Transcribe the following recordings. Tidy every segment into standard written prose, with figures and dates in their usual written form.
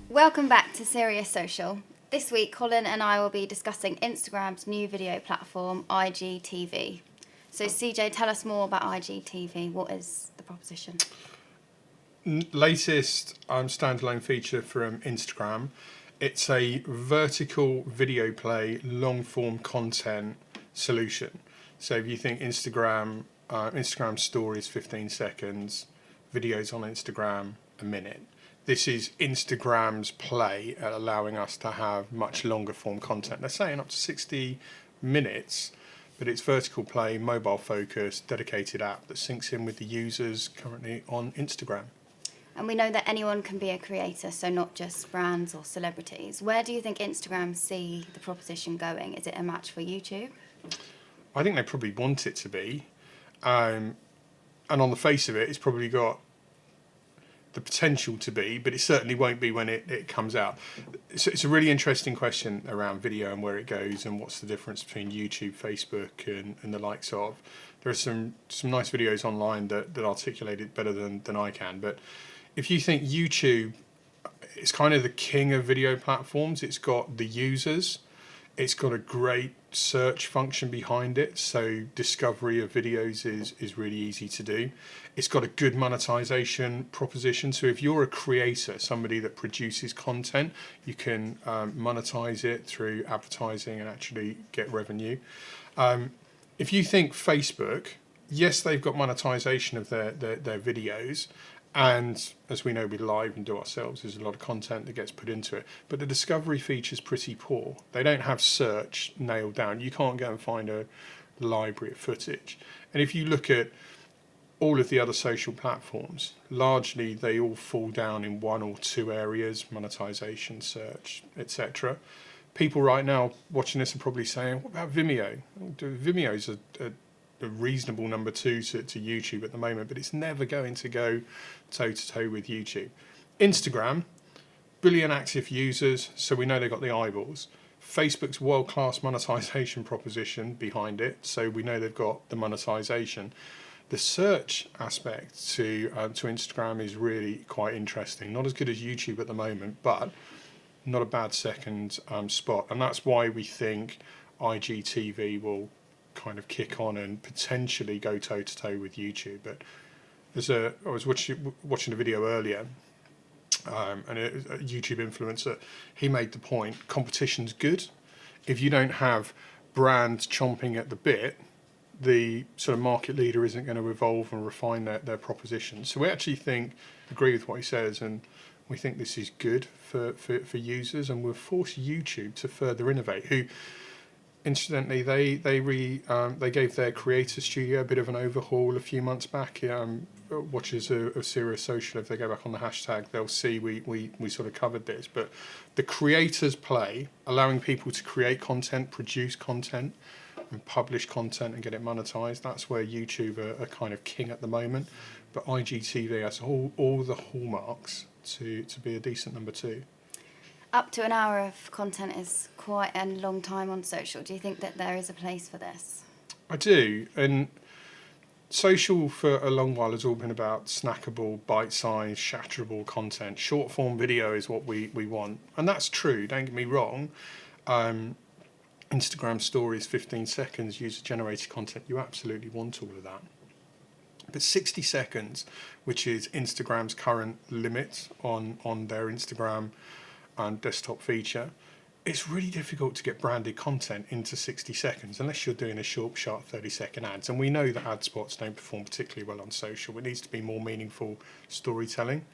Welcome back to Serious Social. This week, Colin and I will be discussing Instagram's new video platform, IGTV. So CJ, tell us more about IGTV. What is the proposition? Latest standalone feature from Instagram. It's a vertical video play, long form content solution. So if you think Instagram stories 15 seconds, videos on Instagram a minute. This is Instagram's play at allowing us to have much longer form content. They're saying up to 60 minutes, but it's vertical play, mobile focus, dedicated app that syncs in with the users currently on Instagram. And we know that anyone can be a creator, so not just brands or celebrities. Where do you think Instagram see the proposition going? Is it a match for YouTube? I think they probably want it to be. And on the face of it, it's probably got the potential to be, but it certainly won't be when it comes out. So it's a really interesting question around video and where it goes and what's the difference between YouTube, Facebook and the likes of. There are some nice videos online that articulate it better than I can, but if you think YouTube is kind of the king of video platforms, it's got the users, it's got a great search function behind it, so discovery of videos is really easy to do. It's got a good monetization proposition, so if you're a creator, somebody that produces content, you can monetize it through advertising and actually get revenue. If you think Facebook, yes, they've got monetization of their videos, and as we know, we live and do ourselves, there's a lot of content that gets put into it. But the discovery feature is pretty poor. They don't have search nailed down. You can't go and find a library of footage. And if you look at all of the other social platforms, largely they all fall down in one or two areas: monetization, search, etc. People right now watching this are probably saying, what about Vimeo? Vimeo's a reasonable number two to YouTube at the moment, but it's never going to go toe to toe with YouTube. Instagram, billion active users, so we know they've got the eyeballs. Facebook's world-class monetization proposition behind it, so we know they've got the monetization. The search aspect to Instagram is really quite interesting. Not as good as YouTube at the moment, but not a bad second spot, and that's why we think IGTV will kind of kick on and potentially go toe to toe with YouTube. But I was watching a video earlier, and a YouTube influencer, he made the point: competition's good. If you don't have brands chomping at the bit, the sort of market leader isn't going to evolve and refine their proposition. So we actually agree with what he says, and we think this is good for users, and will force YouTube to further innovate. Who, incidentally, they gave their creator studio a bit of an overhaul a few months back. Watchers of Serious Social, if they go back on the hashtag, they'll see we sort of covered this. But the creators play, allowing people to create content, produce content, and publish content and get it monetized. That's where YouTube are kind of king at the moment. But IGTV has all the hallmarks to be a decent number two. Up to an hour of content is quite a long time on social. Do you think that there is a place for this? I do, and social for a long while has all been about snackable, bite-sized, shatterable content. Short-form video is what we want, and that's true, don't get me wrong. Instagram stories, 15 seconds, user-generated content, you absolutely want all of that. But 60 seconds, which is Instagram's current limit on their Instagram and desktop feature, it's really difficult to get branded content into 60 seconds unless you're doing a short 30-second ads. And we know that ad spots don't perform particularly well on social. It needs to be more meaningful storytelling.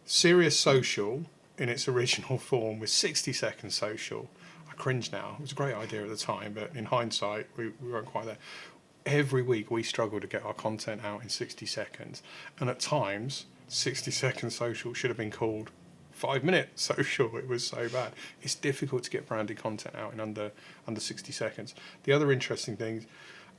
Serious Social, in its original form, with 60-second social, I cringe now. It was a great idea at the time, but in hindsight, we weren't quite there. Every week we struggle to get our content out in 60 seconds. And at times, 60-second social should have been called 5-minute social. It was so bad. It's difficult to get branded content out in under 60 seconds. The other interesting thing,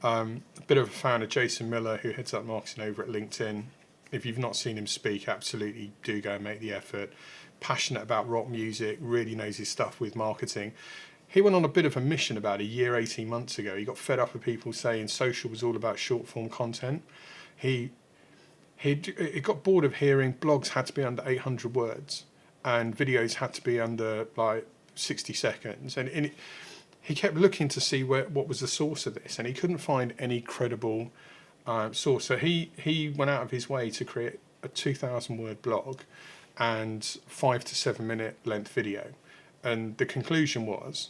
a bit of a fan of Jason Miller, who heads up marketing over at LinkedIn. If you've not seen him speak, absolutely do go and make the effort. Passionate about rock music, really knows his stuff with marketing. He went on a bit of a mission about 18 months ago. He got fed up with people saying social was all about short form content. He He got bored of hearing blogs had to be under 800 words and videos had to be under like 60 seconds. And he kept looking to see what was the source of this, and he couldn't find any credible source. So he went out of his way to create a 2,000 word blog and 5 to 7 minute length video. And the conclusion was,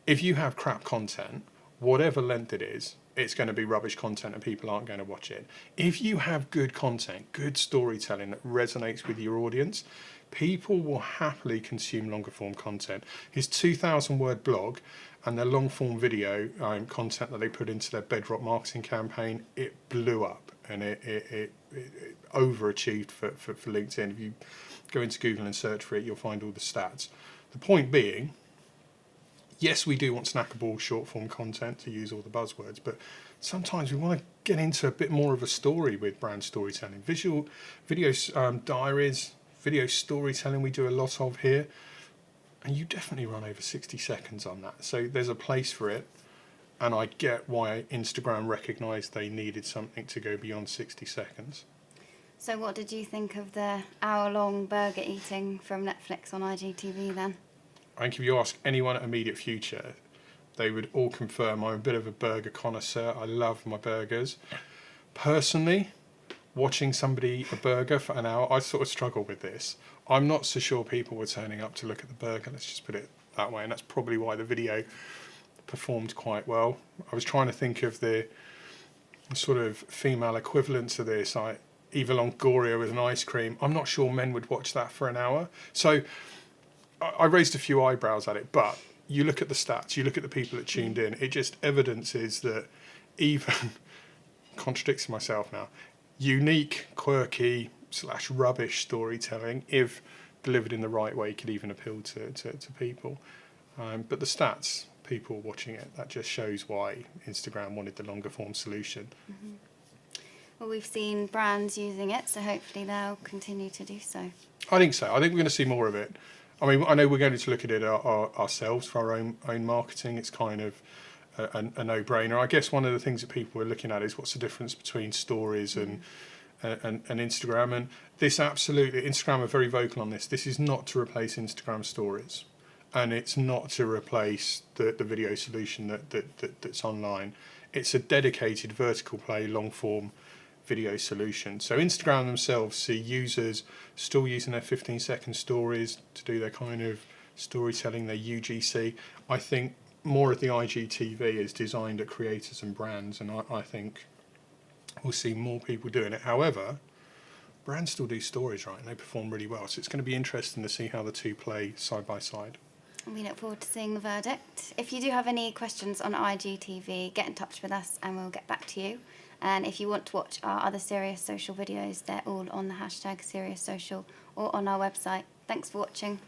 if you have crap content, whatever length it is, it's going to be rubbish content and people aren't going to watch it. If you have good content, good storytelling that resonates with your audience, people will happily consume longer form content. His 2,000 word blog and their long form video content that they put into their Bedrock marketing campaign, it blew up, and it overachieved for LinkedIn. If you go into Google and search for it, you'll find all the stats. The point being, yes, we do want snackable short form content, to use all the buzzwords, but sometimes we want to get into a bit more of a story with brand storytelling. Visual videos, diaries, video storytelling we do a lot of here, and you definitely run over 60 seconds on that. So there's a place for it, and I get why Instagram recognised they needed something to go beyond 60 seconds. So what did you think of the hour-long burger eating from Netflix on IGTV then? I think if you ask anyone at Immediate Future, they would all confirm I'm a bit of a burger connoisseur. I love my burgers. Personally, watching somebody eat a burger for an hour, I sort of struggle with this. I'm not so sure people were turning up to look at the burger, let's just put it that way, and that's probably why the video performed quite well. I was trying to think of the sort of female equivalent to this, like Eva Longoria with an ice cream. I'm not sure men would watch that for an hour. So I raised a few eyebrows at it, but you look at the stats, you look at the people that tuned in, it just evidences that even, contradicting myself now, unique, quirky / rubbish storytelling, if delivered in the right way, could even appeal to people. But the stats, people watching it, that just shows why Instagram wanted the longer form solution. Mm-hmm. Well, we've seen brands using it, so hopefully they'll continue to do so. I think so. I think we're going to see more of it. I mean, I know we're going to look at it ourselves for our own marketing. It's kind of a no-brainer. I guess one of the things that people are looking at is what's the difference between stories and Instagram. And this absolutely, Instagram are very vocal on this. This is not to replace Instagram stories, and it's not to replace the video solution that's online. It's a dedicated vertical play, long-form video solution. So Instagram themselves see users still using their 15-second stories to do their kind of storytelling, their UGC. I think more of the IGTV is designed at creators and brands, and I think we'll see more people doing it. However, brands still do stories, right, and they perform really well. So it's going to be interesting to see how the two play side by side. We look forward to seeing the verdict. If you do have any questions on IGTV, get in touch with us and we'll get back to you. And if you want to watch our other Serious Social videos, they're all on the hashtag Serious Social or on our website. Thanks for watching.